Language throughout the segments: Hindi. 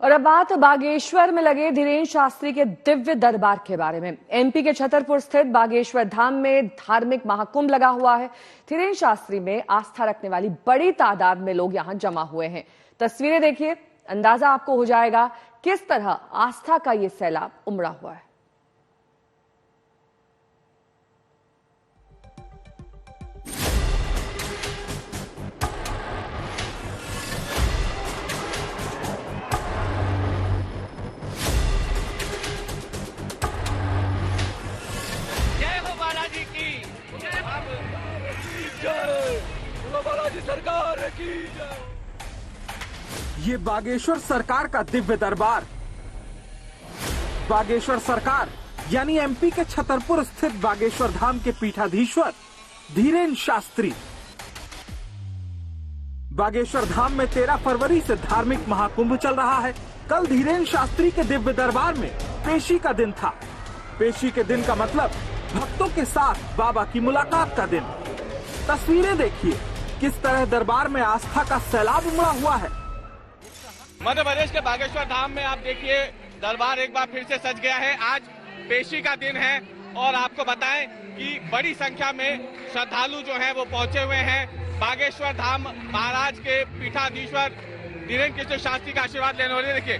और अब बात बागेश्वर में लगे धीरेन्द्र शास्त्री के दिव्य दरबार के बारे में। एमपी के छतरपुर स्थित बागेश्वर धाम में धार्मिक महाकुंभ लगा हुआ है। धीरेन्द्र शास्त्री में आस्था रखने वाली बड़ी तादाद में लोग यहां जमा हुए हैं। तस्वीरें देखिए, अंदाजा आपको हो जाएगा किस तरह आस्था का ये सैलाब उमड़ा हुआ है। बालाजी सरकार की जय। ये बागेश्वर सरकार का दिव्य दरबार। बागेश्वर सरकार यानी एमपी के छतरपुर स्थित बागेश्वर धाम के पीठाधीश्वर धीरेन्द्र शास्त्री। बागेश्वर धाम में 13 फरवरी से धार्मिक महाकुंभ चल रहा है। कल धीरेन्द्र शास्त्री के दिव्य दरबार में पेशी का दिन था। पेशी के दिन का मतलब भक्तों के साथ बाबा की मुलाकात का दिन। तस्वीरें देखिए किस तरह दरबार में आस्था का सैलाब उमड़ा हुआ है। मध्य प्रदेश के बागेश्वर धाम में आप देखिए दरबार एक बार फिर से सज गया है। आज पेशी का दिन है और आपको बताएं कि बड़ी संख्या में श्रद्धालु जो हैं वो पहुंचे हुए हैं। बागेश्वर धाम महाराज के पीठाधीश्वर धीरेन्द्र कृष्ण शास्त्री का आशीर्वाद लेने वाले देखिए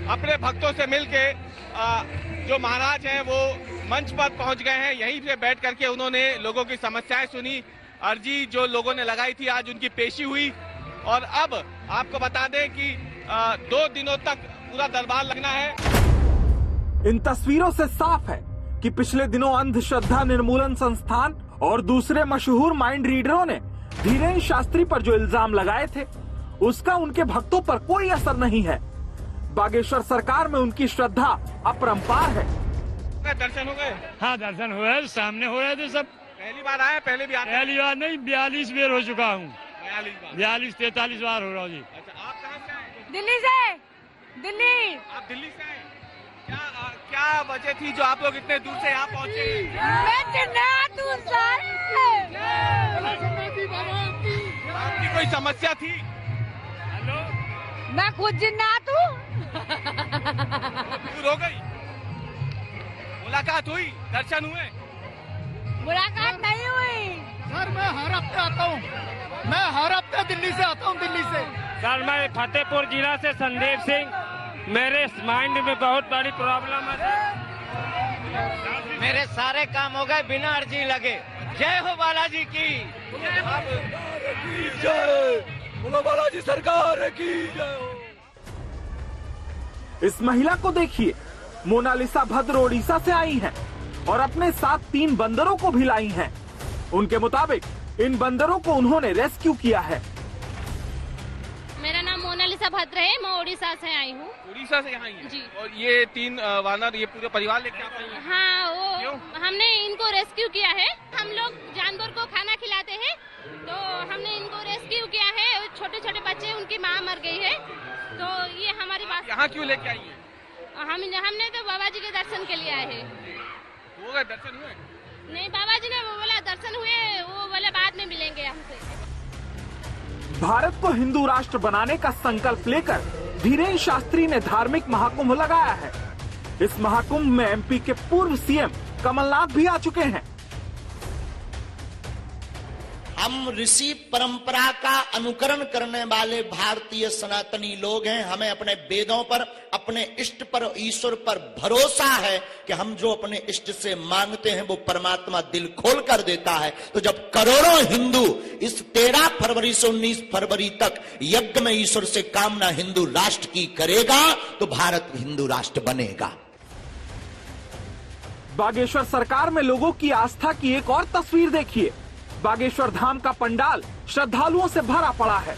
अपने भक्तों से मिलके जो महाराज हैं वो मंच पर पहुंच गए हैं। यहीं पे बैठ करके उन्होंने लोगों की समस्याएं सुनी, अर्जी जो लोगों ने लगाई थी आज उनकी पेशी हुई। और अब आपको बता दें कि 2 दिनों तक पूरा दरबार लगना है। इन तस्वीरों से साफ है कि पिछले दिनों अंधश्रद्धा निर्मूलन संस्थान और दूसरे मशहूर माइंड रीडरों ने धीरेन्द्र शास्त्री पर जो इल्जाम लगाए थे उसका उनके भक्तों पर कोई असर नहीं है। बागेश्वर सरकार में उनकी श्रद्धा अपरंपार है। दर्शन हो गए? हाँ, दर्शन हुए, सामने हो रहे थे सब। पहली बार आए? पहले भी आते? पहली बार नहीं, 42 बार हो चुका हूँ। 42-43 बार हो रहा हूँ जी। अच्छा, आप कहाँ से आए? दिल्ली से। दिल्ली। आप दिल्ली से आए? क्या वजह थी जो आप लोग इतने दूर से यहाँ पहुँचे? आपकी कोई समस्या थी? हेलो, मैं खुद जिन्नात हूँ। दूर हो गई? मुलाकात हुई? दर्शन हुए? मुलाकात नहीं हुई। सर मैं हर हफ्ते आता हूँ, मैं हर हफ्ते दिल्ली से आता हूँ। दिल्ली से सर मैं फतेहपुर जिला से संदीप सिंह। मेरे माइंड में बहुत बड़ी प्रॉब्लम है। मेरे सारे काम हो गए बिना अर्जी लगे। जय हो बालाजी की जय। बोलो बालाजी सरकार की जय। इस महिला को देखिए, मोनालिसा भद्र ओडिशा से आई हैं और अपने साथ 3 बंदरों को भी लाई हैं। उनके मुताबिक इन बंदरों को उन्होंने रेस्क्यू किया है। मेरा नाम मोनालिसा भद्र है, मैं ओडिशा से आई हूँ। उड़ीसा से आई हैं? जी। और ये 3 वानर ये पूरे परिवार लेके आप आई हैं? हाँ, वो क्यों? हमने इनको रेस्क्यू किया है। हम लोग जानवर को खाना खिलाते हैं तो हमने इनको रेस्क्यू किया है। छोटे छोटे बच्चे, उनकी माँ मर गई है तो ये हमारी बात। यहाँ क्यों लेके आई हैं? हमने तो बाबा जी के दर्शन के लिए आए हैं। हो गए दर्शन हुए? नहीं, बाबा जी ने वो बोला दर्शन हुए, वो बोले बाद में मिलेंगे हमसे। भारत को हिंदू राष्ट्र बनाने का संकल्प लेकर धीरेन्द्र शास्त्री ने धार्मिक महाकुंभ लगाया है। इस महाकुंभ में एमपी के पूर्व सीएम कमलनाथ भी आ चुके हैं। हम ऋषि परंपरा का अनुकरण करने वाले भारतीय सनातनी लोग हैं। हमें अपने वेदों पर, अपने इष्ट पर, ईश्वर पर भरोसा है कि हम जो अपने इष्ट से मांगते हैं वो परमात्मा दिल खोल कर देता है। तो जब करोड़ों हिंदू इस 13 फरवरी से 19 फरवरी तक यज्ञ में ईश्वर से कामना हिंदू राष्ट्र की करेगा तो भारत हिंदू राष्ट्र बनेगा। बागेश्वर सरकार में लोगों की आस्था की एक और तस्वीर देखिए। बागेश्वर धाम का पंडाल श्रद्धालुओं से भरा पड़ा है।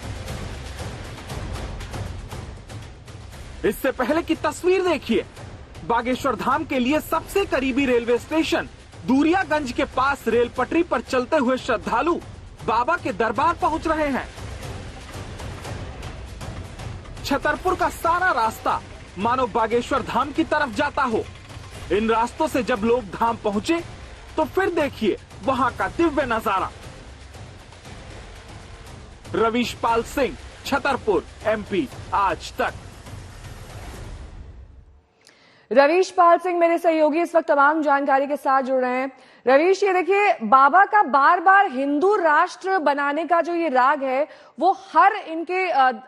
इससे पहले की तस्वीर देखिए। बागेश्वर धाम के लिए सबसे करीबी रेलवे स्टेशन दूरियागंज के पास रेल पटरी पर चलते हुए श्रद्धालु बाबा के दरबार पहुंच रहे हैं। छतरपुर का सारा रास्ता मानो बागेश्वर धाम की तरफ जाता हो। इन रास्तों से जब लोग धाम पहुंचे तो फिर देखिए वहां का दिव्य नजारा। रवीश पाल सिंह, छतरपुर, एमपी, आज तक। रवीश पाल सिंह मेरे सहयोगी इस वक्त तमाम जानकारी के साथ जुड़ रहे हैं। रवीश, ये देखिए, बाबा का बार बार हिंदू राष्ट्र बनाने का जो ये राग है वो हर इनके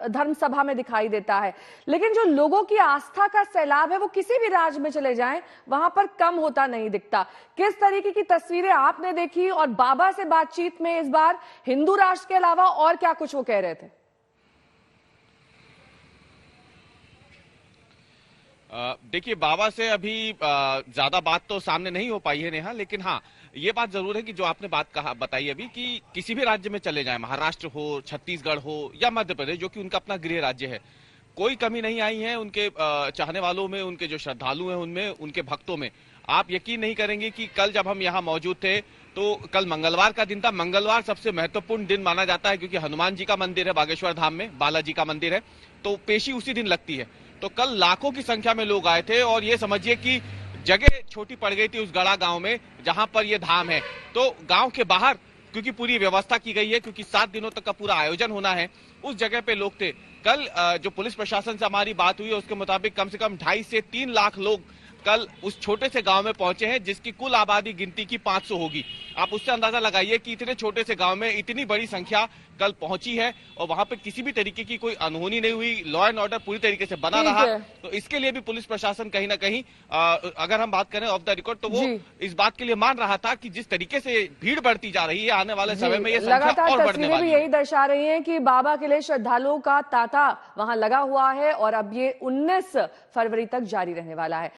धर्म सभा में दिखाई देता है, लेकिन जो लोगों की आस्था का सैलाब है वो किसी भी राज्य में चले जाएं वहां पर कम होता नहीं दिखता। किस तरीके की तस्वीरें आपने देखी और बाबा से बातचीत में इस बार हिंदू राष्ट्र के अलावा और क्या कुछ वो कह रहे थे? देखिए, बाबा से अभी ज्यादा बात तो सामने नहीं हो पाई है नेहा, लेकिन हाँ, ये बात जरूर है कि जो आपने बात बताई अभी कि किसी भी राज्य में चले जाएं, महाराष्ट्र हो, छत्तीसगढ़ हो या मध्य प्रदेश, जो कि उनका अपना गृह राज्य है, कोई कमी नहीं आई है उनके चाहने वालों में, उनके जो श्रद्धालु हैं उनमें, उनके भक्तों में। आप यकीन नहीं करेंगे कि कल जब हम यहाँ मौजूद थे तो कल मंगलवार का दिन था। मंगलवार सबसे महत्वपूर्ण दिन माना जाता है क्योंकि हनुमान जी का मंदिर है बागेश्वर धाम में, बालाजी का मंदिर है, तो पेशी उसी दिन लगती है। तो कल लाखों की संख्या में लोग आए थे और ये समझिए कि जगह छोटी पड़ गई थी उस गड़ा गांव में जहां पर ये धाम है। तो गांव के बाहर क्योंकि पूरी व्यवस्था की गई है, क्योंकि 7 दिनों तक का पूरा आयोजन होना है, उस जगह पे लोग थे। कल जो पुलिस प्रशासन से हमारी बात हुई है उसके मुताबिक कम से कम 2.5 से 3 लाख लोग कल उस छोटे से गांव में पहुंचे हैं, जिसकी कुल आबादी गिनती की 500 होगी। आप उससे अंदाजा लगाइए कि इतने छोटे से गांव में इतनी बड़ी संख्या कल पहुंची है और वहां पे किसी भी तरीके की कोई अनहोनी नहीं हुई, लॉ एंड ऑर्डर पूरी तरीके से बना रहा। तो इसके लिए भी पुलिस प्रशासन कहीं ना कहीं अगर हम बात करें ऑफ द रिकॉर्ड तो वो इस बात के लिए मान रहा था कि जिस तरीके से भीड़ बढ़ती जा रही है आने वाले समय में ये संख्या और बढ़ने वाली है। यही दर्शा रही है कि बाबा के लिए श्रद्धालुओं का तांता वहां लगा हुआ है और अब ये 19 फरवरी तक जारी रहने वाला है।